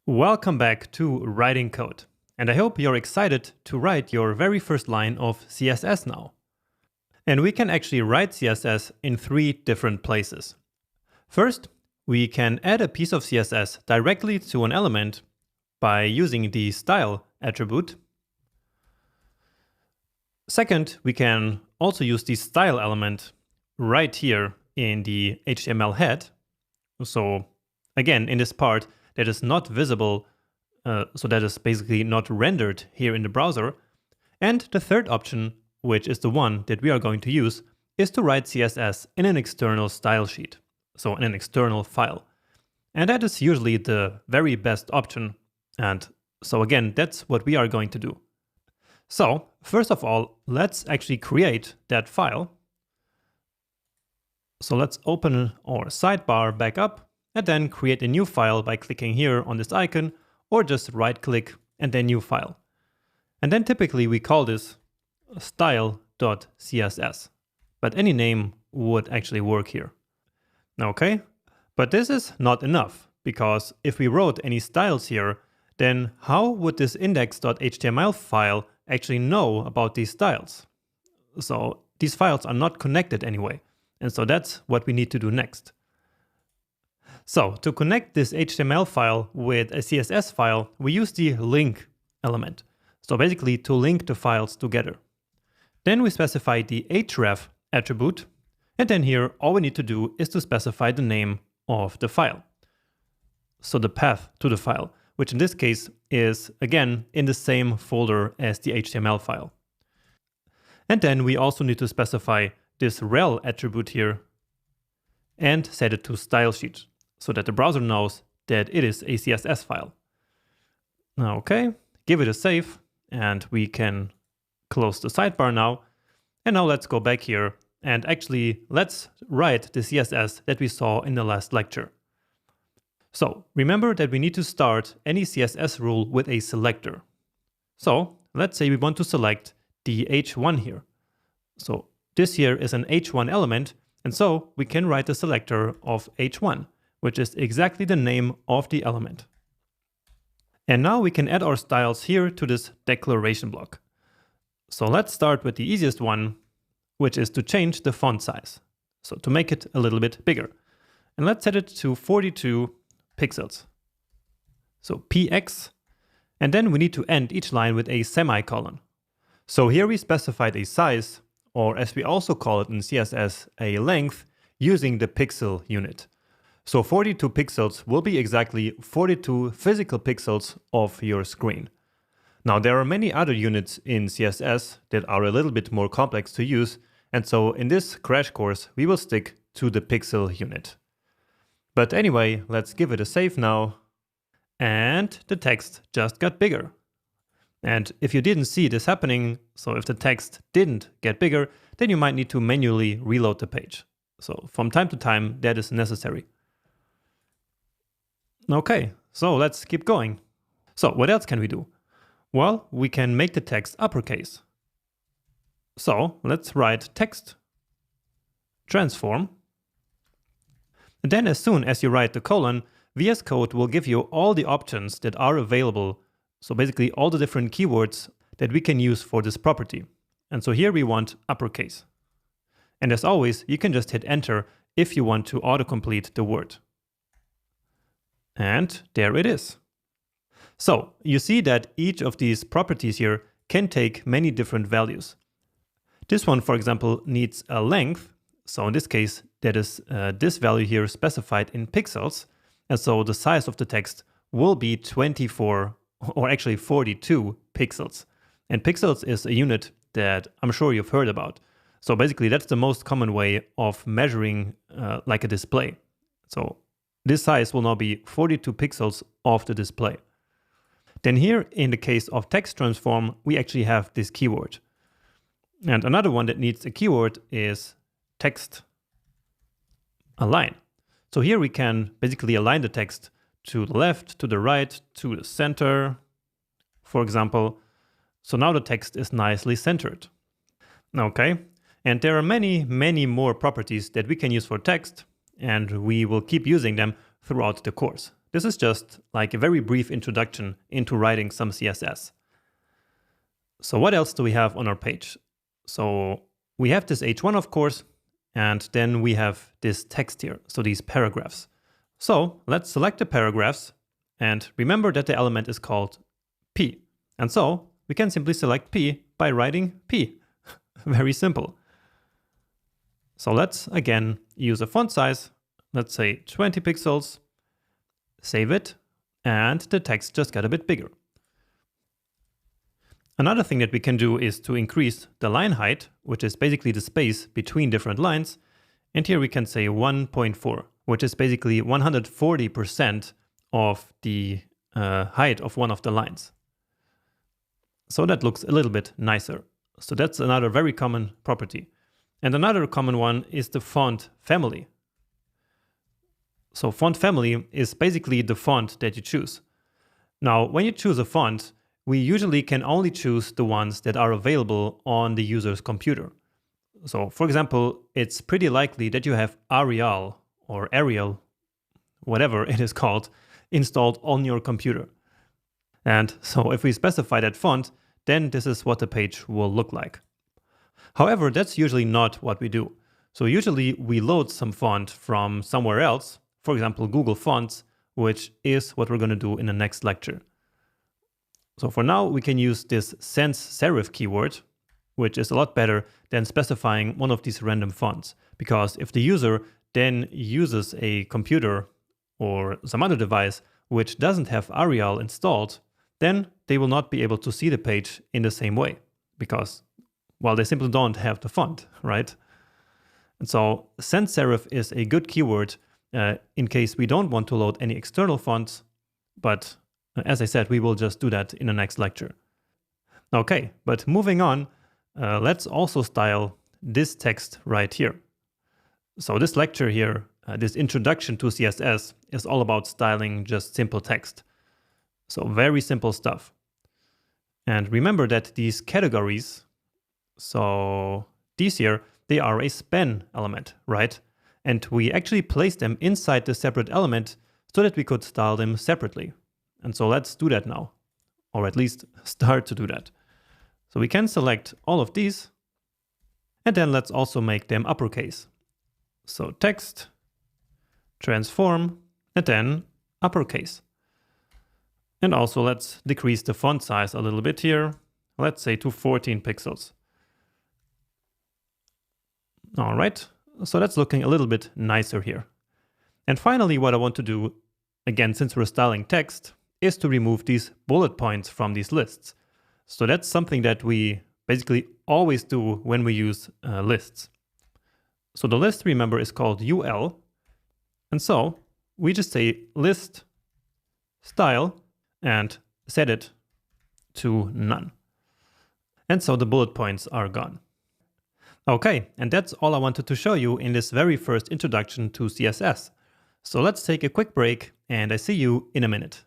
Welcome back to Writing Code, and I hope you're excited to write your very first line of CSS now. And we can actually write CSS in 3 different places. First, we can add a piece of CSS directly to an element by using the style attribute. Second, we can also use the style element right here in the HTML head. So again, in this part, that is not visible, so that is basically not rendered here in the browser. And the third option, which is the one that we are going to use, is to write CSS in an external style sheet, so in an external file. And that is usually the very best option. And so again, that's what we are going to do. So first of all, let's actually create that file. So let's open our sidebar back up and then create a new file by clicking here on this icon, or just right click and then new file. And then typically we call this style.css, but any name would actually work here. Okay, but this is not enough, because if we wrote any styles here, then how would this index.html file actually know about these styles? So these files are not connected anyway, and so that's what we need to do next. So to connect this HTML file with a CSS file, we use the link element. So basically to link the files together. Then we specify the href attribute. And then here, all we need to do is to specify the name of the file. So the path to the file, which in this case is again in the same folder as the HTML file. And then we also need to specify this rel attribute here and set it to style sheet, so that the browser knows that it is a CSS file. Okay, give it a save, and we can close the sidebar now. And now let's go back here and actually let's write the CSS that we saw in the last lecture. So remember that we need to start any CSS rule with a selector. So let's say we want to select the h1 here. So this here is an h1 element, and so we can write a selector of h1. Which is exactly the name of the element. And now we can add our styles here to this declaration block. So let's start with the easiest one, which is to change the font size. So to make it a little bit bigger. And let's set it to 42 pixels. So px, and then we need to end each line with a semicolon. So here we specified a size, or as we also call it in CSS, a length, using the pixel unit. So 42 pixels will be exactly 42 physical pixels of your screen. Now there are many other units in CSS that are a little bit more complex to use, and so in this crash course we will stick to the pixel unit. But anyway, let's give it a save now, and the text just got bigger. And if you didn't see this happening, so if the text didn't get bigger, then you might need to manually reload the page. So from time to time that is necessary. Okay, so let's keep going. So what else can we do? Well, we can make the text uppercase. So let's write text transform. And then as soon as you write the colon, VS Code will give you all the options that are available. So basically all the different keywords that we can use for this property. And so here we want uppercase. And as always, you can just hit enter if you want to autocomplete the word. And there it is. So you see that each of these properties here can take many different values. This one, for example, needs a length. So in this case, that is this value here specified in pixels. And so the size of the text will be 24, or actually 42 pixels. And pixels is a unit that I'm sure you've heard about. So basically that's the most common way of measuring like a display. So this size will now be 42 pixels of the display. Then here, in the case of text transform, we actually have this keyword. And another one that needs a keyword is text align. So here we can basically align the text to the left, to the right, to the center, for example. So now the text is nicely centered. Okay, and there are many, many more properties that we can use for text, and we will keep using them throughout the course. This is just like a very brief introduction into writing some CSS. So what else do we have on our page? So we have this h1, of course, and then we have this text here, so these paragraphs. So let's select the paragraphs, and remember that the element is called P. And so we can simply select P by writing P. Very simple. So let's again use a font size, let's say 20 pixels, save it, and the text just got a bit bigger. Another thing that we can do is to increase the line height, which is basically the space between different lines. And here we can say 1.4, which is basically 140% of the height of one of the lines. So that looks a little bit nicer. So that's another very common property. And another common one is the font family. So font family is basically the font that you choose. Now, when you choose a font, we usually can only choose the ones that are available on the user's computer. So for example, it's pretty likely that you have Arial or Arial, whatever it is called, installed on your computer. And so if we specify that font, then this is what the page will look like. However, that's usually not what we do. So usually we load some font from somewhere else, for example, Google Fonts, which is what we're going to do in the next lecture. So for now, we can use this sans serif keyword, which is a lot better than specifying one of these random fonts. Because if the user then uses a computer or some other device which doesn't have Arial installed, then they will not be able to see the page in the same way. Because, well, they simply don't have the font, right? And so sans serif is a good keyword in case we don't want to load any external fonts, but as I said, we will just do that in the next lecture. Okay, but moving on, let's also style this text right here. So this lecture here, this introduction to CSS, is all about styling just simple text. So very simple stuff. And remember that these categories, so these here, they are a span element, right? And we actually place them inside the separate element so that we could style them separately. And so let's do that now, or at least start to do that. So we can select all of these, and then let's also make them uppercase. So text, transform, and then uppercase. And also let's decrease the font size a little bit here. Let's say to 14 pixels. All right, so that's looking a little bit nicer here. And finally, what I want to do, again, since we're styling text, is to remove these bullet points from these lists. So that's something that we basically always do when we use lists. So the list, remember, is called UL. And so we just say list style and set it to none. And so the bullet points are gone. Okay, and that's all I wanted to show you in this very first introduction to CSS. So let's take a quick break, and I see you in a minute.